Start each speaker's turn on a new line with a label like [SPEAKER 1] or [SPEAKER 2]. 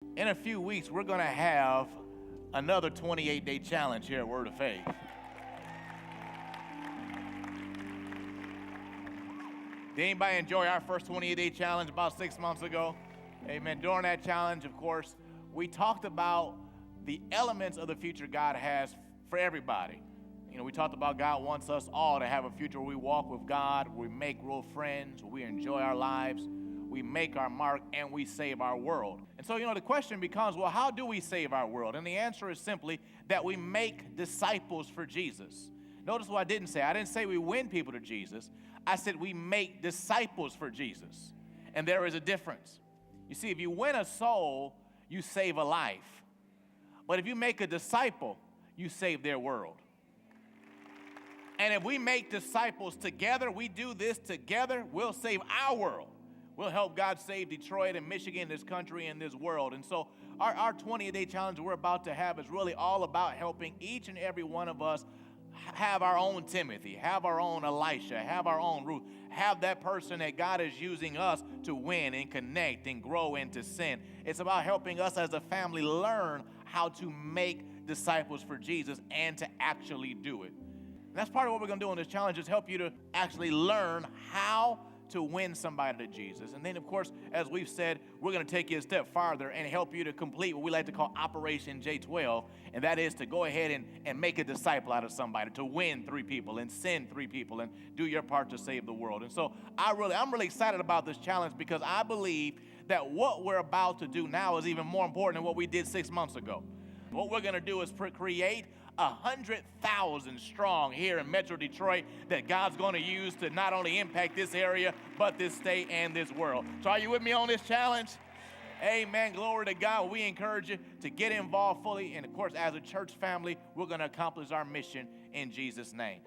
[SPEAKER 1] In a few weeks, we're going to have another 28-day challenge here at Word of Faith. Did anybody enjoy our first 28-day challenge about 6 months ago? Amen. During that challenge, of course, we talked about the elements of the future God has for everybody. We talked about God wants us all to have a future where we walk with God, where we make real friends, where we enjoy our lives, we make our mark, and we save our world. And so, the question becomes, well, how do we save our world? And the answer is simply that we make disciples for Jesus. Notice what I didn't say. I didn't say we win people to Jesus. I said we make disciples for Jesus. And there is a difference. You see, if you win a soul, you save a life. But if you make a disciple, you save their world. And if we make disciples together, we do this together, we'll save our world. We'll help God save Detroit and Michigan, this country, and this world. And so our 20-day challenge we're about to have is really all about helping each and every one of us have our own Timothy, have our own Elisha, have our own Ruth, have that person that God is using us to win and connect and grow and to send. It's about helping us as a family learn how to make disciples for Jesus and to actually do it. And that's part of what we're going to do in this challenge is help you to actually learn how to win somebody to Jesus. And then, of course, as we've said, we're going to take you a step farther and help you to complete what we like to call Operation J12, and that is to go ahead and make a disciple out of somebody, to win 3 people and send 3 people and do your part to save the world. And so I'm really excited about this challenge because I believe that what we're about to do now is even more important than what we did 6 months ago. What we're going to do is create 100,000 strong here in Metro Detroit that God's going to use to not only impact this area, but this state and this world. So are you with me on this challenge? Amen. Glory to God. We encourage you to get involved fully. And, of course, as a church family, we're going to accomplish our mission in Jesus' name.